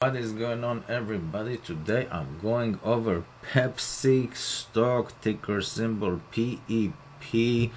What is going on, everybody? Today I'm going over Pepsi stock, ticker symbol PEP.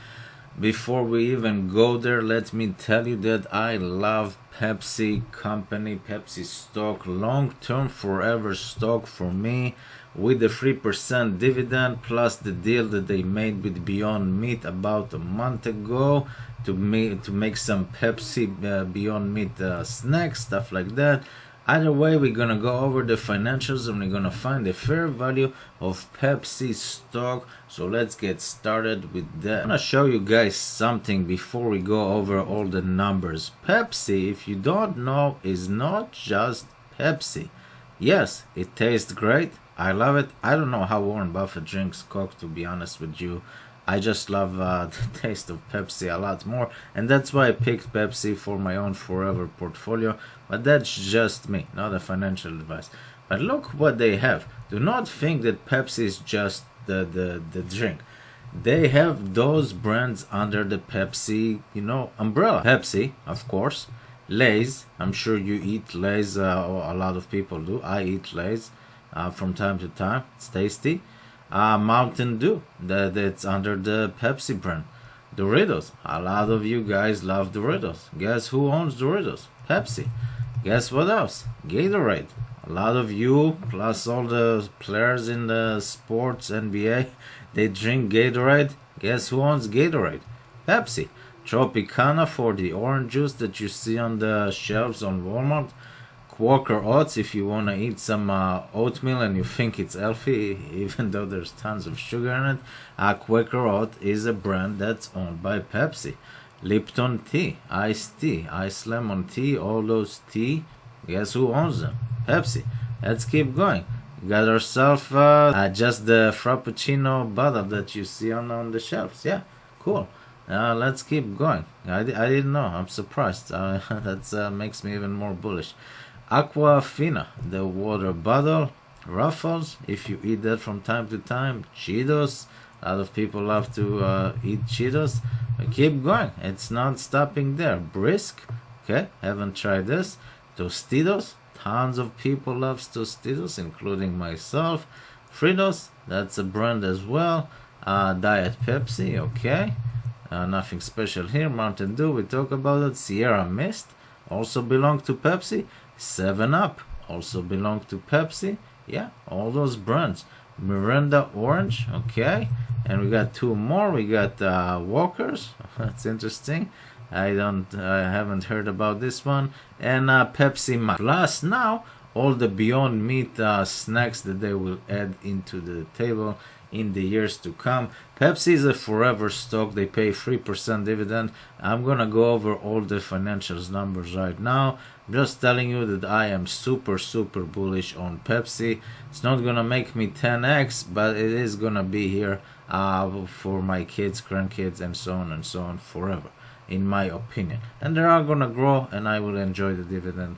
Before we even go there, let me tell you that I love Pepsi company, Pepsi stock, long-term forever stock for me, with the 3% dividend plus the deal that they made with Beyond Meat about a month ago to make some Pepsi Beyond Meat snacks, stuff like that. Either way, we're gonna go over the financials and we're gonna find the fair value of Pepsi stock. So let's get started with that. I'm gonna show you guys something before we go over all the numbers. Pepsi, if you don't know, is not just Pepsi. Yes, it tastes great. I love it. I don't know how Warren Buffett drinks Coke, to be honest with you. I just love the taste of Pepsi a lot more, and that's why I picked Pepsi for my own forever portfolio. But that's just me, not a financial advice. But look what they have. Do not think that Pepsi is just the drink. They have those brands under the Pepsi, umbrella. Pepsi, of course. Lay's. I'm sure you eat Lay's. A lot of people do. I eat Lay's from time to time. It's tasty. Mountain Dew, that's under the Pepsi brand. Doritos, a lot of you guys love Doritos. Guess who owns Doritos? Pepsi. Guess what else? Gatorade. A lot of you, plus all the players in the sports NBA, they drink Gatorade. Guess who owns Gatorade? Pepsi. Tropicana for the orange juice that you see on the shelves on Walmart. Quaker Oats if you want to eat some oatmeal and you think it's healthy, even though there's tons of sugar in it. Quaker Oat is a brand that's owned by Pepsi. Lipton tea, iced tea, ice lemon tea, all those tea. Guess who owns them? Pepsi. Let's keep going. We got ourselves just the Frappuccino bottle that you see on the shelves. Yeah, cool. Let's keep going. I didn't know. I'm surprised. That makes me even more bullish. Aquafina, the water bottle. Ruffles, if you eat that from time to time. Cheetos, a lot of people love to eat Cheetos. Keep going, it's not stopping there. Brisk, okay, haven't tried this. Tostitos, tons of people love Tostitos, including myself. Fritos, that's a brand as well. Diet Pepsi, okay. Nothing special here. Mountain Dew, we talk about it. Sierra Mist, also belong to Pepsi. 7-Up also belong to Pepsi. Yeah, all those brands. Miranda Orange, okay. And we got two more. We got Walkers. That's interesting. I haven't heard about this one. And Pepsi Max. Plus now all the Beyond Meat snacks that they will add into the table in the years to come. Pepsi is a forever stock. They pay 3% dividend. I'm gonna go over all the financials numbers right now. I'm just telling you that I am super bullish on Pepsi. It's not gonna make me 10x, but it is gonna be here for my kids, grandkids, and so on forever, in my opinion. And they are gonna grow, and I will enjoy the dividend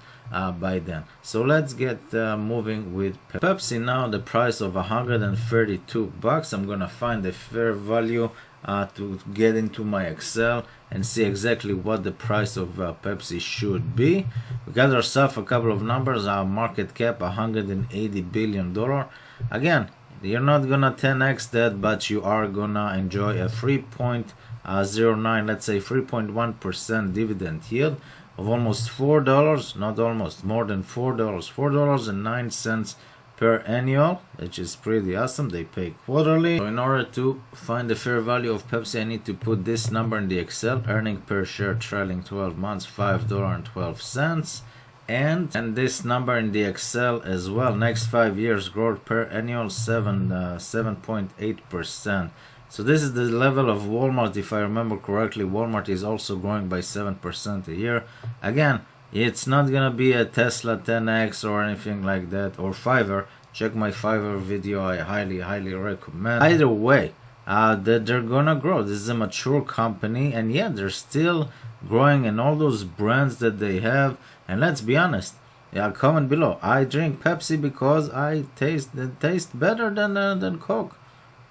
by then. So let's get moving with Pepsi now. The price of $132. I'm gonna find the fair value to get into my Excel and see exactly what the price of Pepsi should be. We got ourselves a couple of numbers. Our market cap $180 billion. Again, you're not gonna 10x that, but you are gonna enjoy a 3.09, let's say 3.1% dividend yield of almost $4, not almost, more than $4, $4.09 per annual, which is pretty awesome. They pay quarterly. So in order to find the fair value of Pepsi, I need to put this number in the Excel. Earning per share trailing 12 months, $5.12. And this number in the Excel as well. Next 5 years growth per annual 7.8%. So this is the level of Walmart. If I remember correctly, Walmart is also growing by 7% a year. Again, it's not gonna be a Tesla 10x or anything like that, or Fiverr. Check my Fiverr video. I highly recommend. Either way, that they're gonna grow. This is a mature company, and yeah, they're still growing, and all those brands that they have. And let's be honest, yeah, comment below. I drink Pepsi because it tastes better than Coke.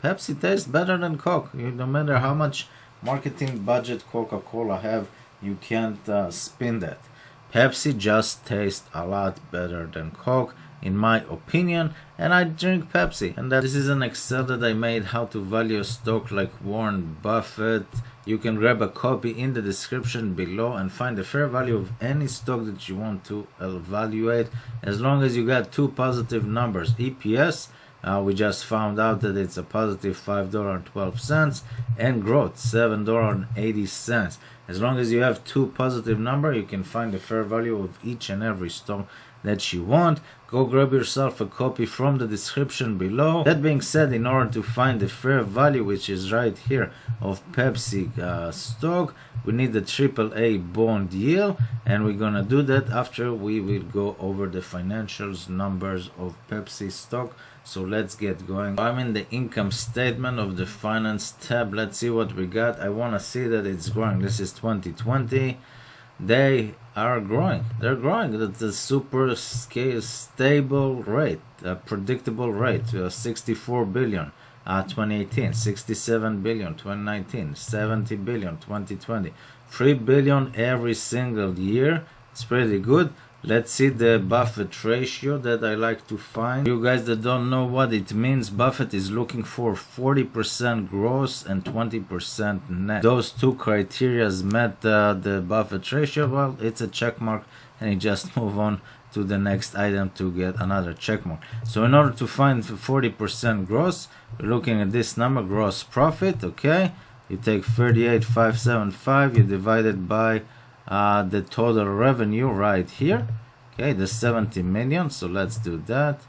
Pepsi tastes better than Coke. No matter how much marketing budget Coca-Cola have, you can't spin that. Pepsi just tastes a lot better than Coke, in my opinion, and I drink Pepsi. And this is an Excel that I made how to value a stock like Warren Buffett. You can grab a copy in the description below and find the fair value of any stock that you want to evaluate, as long as you got two positive numbers. EPS, we just found out that it's a positive $5.12, and growth $7.80. As long as you have two positive numbers, you can find the fair value of each and every stock that you want. Go grab yourself a copy from the description below. That being said, in order to find the fair value, which is right here, of Pepsi stock, we need the AAA bond yield, and we're gonna do that after we will go over the financials numbers of Pepsi stock. So let's get going. I'm in the income statement of the finance tab. Let's see what we got. I want to see that it's growing. This is 2020. They are growing. They're growing. That's a super stable rate, a predictable rate. 64 billion 2018, 67 billion 2019, 70 billion 2020, 3 billion every single year. It's pretty good. Let's see the Buffett ratio that I like to find. You guys that don't know what it means, Buffett is looking for 40% gross and 20% net. Those two criteria met the Buffett ratio. Well, it's a check mark, and you just move on to the next item to get another check mark. So in order to find 40% gross, we're looking at this number, gross profit. Okay, you take 38,575, you divide it by the total revenue right here. Okay, the 70 million. So let's do that.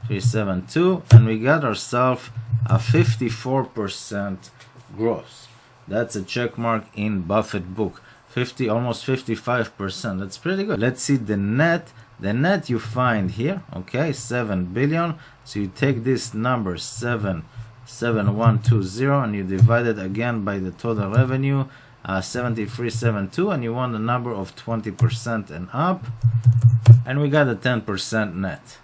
372, and we got ourselves a 54% gross. That's a check mark in Buffett book. Almost 55%. That's pretty good. Let's see the net. The net you find here. Okay, 7 billion. So you take this number 77120 and you divide it again by the total revenue, 7372, and you want a number of 20% and up, and we got a 10% net.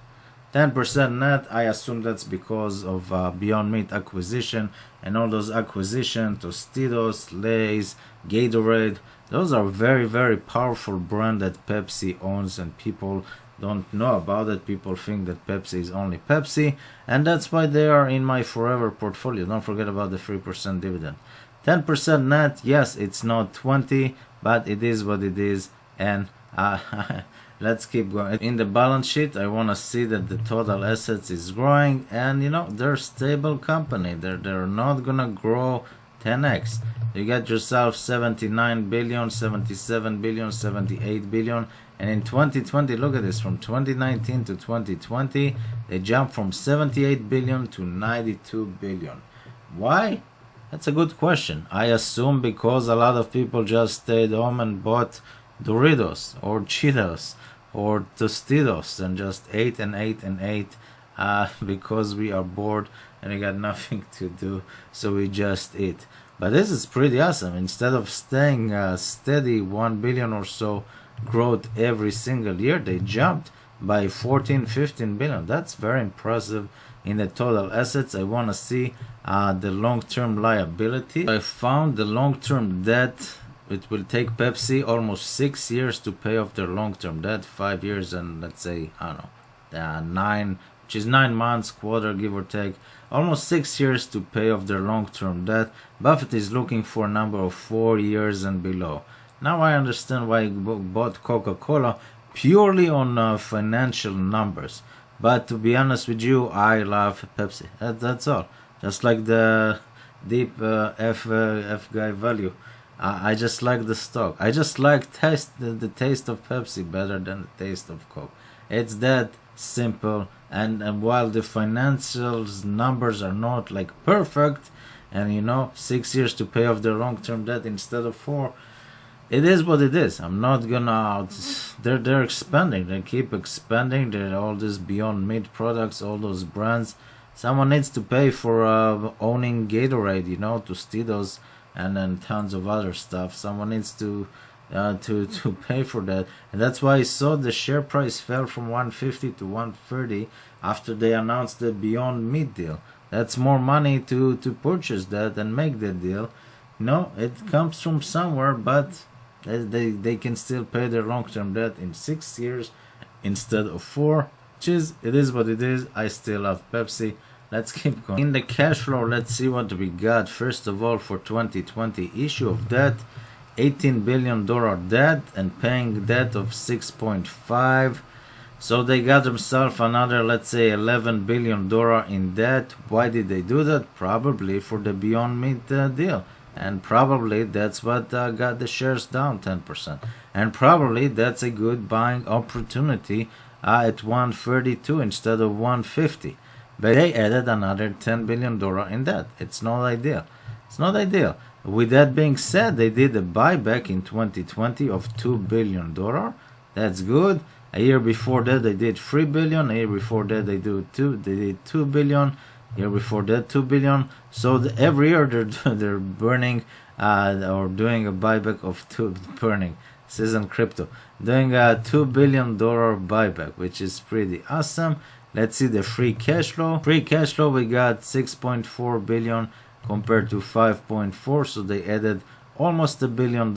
10% net, I assume that's because of Beyond Meat acquisition, and all those acquisitions, Tostitos, Lay's, Gatorade, those are very, very powerful brand that Pepsi owns, and people don't know about it. People think that Pepsi is only Pepsi, and that's why they are in my forever portfolio. Don't forget about the 3% dividend. 10% net, yes, it's not 20, but it is what it is, and let's keep going. In the balance sheet, I want to see that the total assets is growing, and you know, they're a stable company. They're not gonna grow 10x. You get yourself 79 billion, 77 billion, 78 billion, and in 2020, look at this, from 2019 to 2020, they jumped from 78 billion to 92 billion. Why? That's a good question. I assume because a lot of people just stayed home and bought Doritos or Cheetos or Tostitos and just ate and ate and ate because we are bored and we got nothing to do, so we just eat. But this is pretty awesome. Instead of staying steady 1 billion or so growth every single year, they jumped by 14-15 billion. That's very impressive. In the total assets, I want to see the long-term liability. I found the long-term debt. It will take Pepsi almost 6 years to pay off their long-term debt. 5 years and let's say, I don't know, 9, which is 9 months, quarter, give or take. Almost 6 years to pay off their long-term debt. Buffett is looking for a number of 4 years and below. Now I understand why he bought Coca-Cola, purely on financial numbers. But to be honest with you, I love Pepsi. That's all. Just like the deep F guy value. I just like the stock. I just like the taste of Pepsi better than the taste of Coke. It's that simple. And while the financials numbers are not like perfect, and you know, 6 years to pay off their long-term debt instead of 4, it is what it is. I'm not gonna. They're expanding. They keep expanding. They're all these Beyond Meat products, all those brands. Someone needs to pay for owning Gatorade, you know, Tostitos, and then tons of other stuff. Someone needs to pay for that, and that's why I saw the share price fell from 150 to 130 after they announced the Beyond Meat deal. That's more money to purchase that and make the deal. No, it comes from somewhere, but They can still pay their long-term debt in 6 years instead of 4. It is what it is. I still love Pepsi. Let's keep going. In the cash flow, let's see what we got. First of all, for 2020, issue of debt, $18 billion debt, and paying debt of 6.5. So they got themselves another, let's say, $11 billion in debt. Why did they do that? Probably for the Beyond Meat deal. And probably that's what got the shares down 10%. And probably that's a good buying opportunity at 132 instead of 150. But they added another $10 billion in debt. It's not ideal. It's not ideal. With that being said, they did a buyback in 2020 of $2 billion. That's good. A year before that, they did $3 billion. A year before that, they did $2 billion. Year before that, $2 billion. So every year they're burning or doing a buyback of This isn't crypto. Doing a $2 billion buyback, which is pretty awesome. Let's see the free cash flow. Free cash flow, we got 6.4 billion compared to 5.4. So they added almost $1 billion.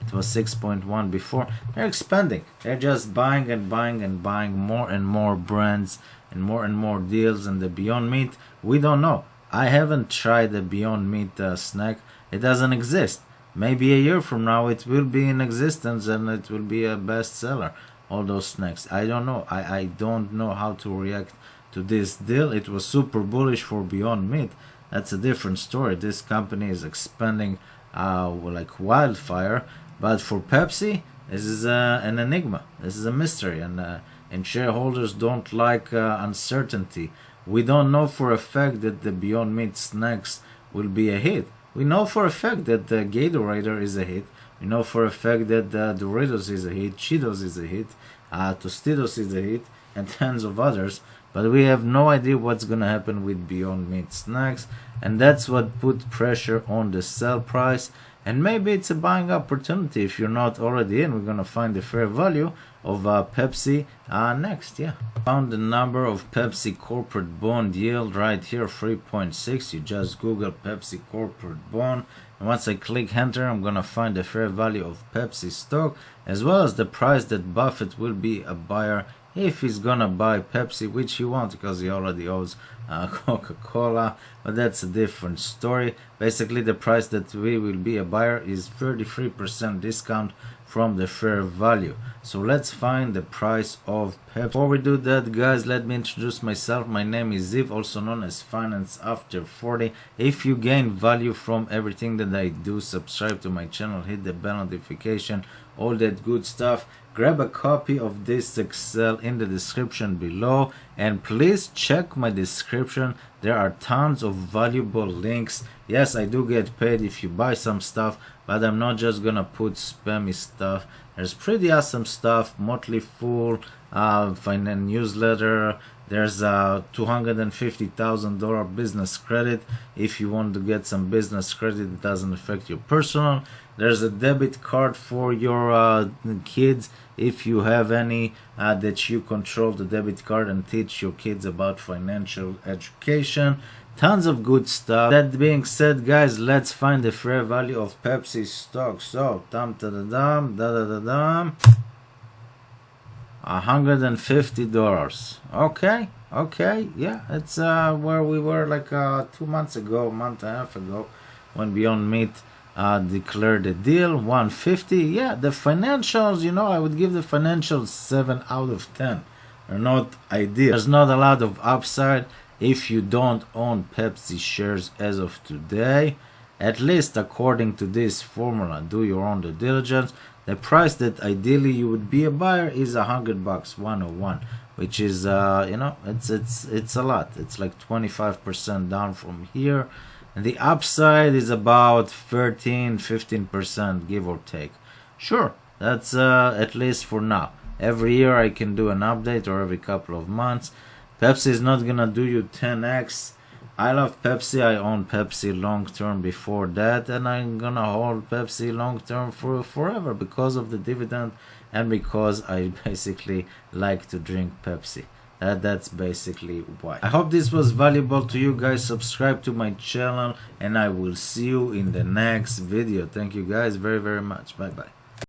It was 6.1 before. They're expanding. They're just buying and buying and buying more and more brands and more deals. And the Beyond Meat, we don't know. I haven't tried the Beyond Meat snack. It doesn't exist. Maybe a year from now it will be in existence and it will be a bestseller. All those snacks. I don't know. I don't know how to react to this deal. It was super bullish for Beyond Meat. That's a different story. This company is expanding like wildfire. But for Pepsi, this is an enigma. This is a mystery, and shareholders don't like uncertainty. We don't know for a fact that the Beyond Meat snacks will be a hit. We know for a fact that the Gatorade is a hit. We know for a fact that the Doritos is a hit, Cheetos is a hit, Tostitos is a hit, and tons of others. But we have no idea what's gonna happen with Beyond Meat snacks, and that's what put pressure on the sell price. And maybe it's a buying opportunity if you're not already in. We're gonna find the fair value of Pepsi next. Yeah, found the number of Pepsi corporate bond yield right here, 3.6. You just Google Pepsi corporate bond, and once I click enter, I'm gonna find the fair value of Pepsi stock as well as the price that Buffett will be a buyer if he's gonna buy Pepsi, which he won't because he already owns Coca-Cola, but that's a different story. Basically, the price that we will be a buyer is 33% discount from the fair value. So let's find the price of Pepsi. Before we do that, guys, let me introduce myself. My name is Ziv, also known as Finance After 40. If you gain value from everything that I do, subscribe to my channel, hit the bell notification, all that good stuff. Grab a copy of this Excel in the description below, and please check my description. There are tons of valuable links. Yes, I do get paid if you buy some stuff, but I'm not just gonna put spammy stuff. There's pretty awesome stuff. Motley full finance newsletter. There's a $250,000 business credit if you want to get some business credit. It doesn't affect your personal. There's a debit card for your kids if you have any that you control the debit card and teach your kids about financial education. Tons of good stuff. That being said, guys, let's find the fair value of Pepsi stock. So, $150. Okay, yeah, it's where we were like 2 months ago, a month and a half ago, when Beyond Meat declared a deal. 150. Yeah, the financials, you know, I would give the financials 7 out of 10. They're not ideal. There's not a lot of upside if you don't own Pepsi shares as of today. At least according to this formula, do your own due diligence. The price that ideally you would be a buyer is $100, 101, which is you know, it's a lot. It's like 25% down from here, and the upside is about 13-15%, give or take. Sure, that's at least for now. Every year I can do an update, or every couple of months. Pepsi is not gonna do you 10x. I love Pepsi. I own Pepsi long term before that, and I'm gonna hold Pepsi long term for forever because of the dividend and because I basically like to drink Pepsi. That's basically why. I hope this was valuable to you guys. Subscribe to my channel, and I will see you in the next video. Thank you guys very much. Bye bye.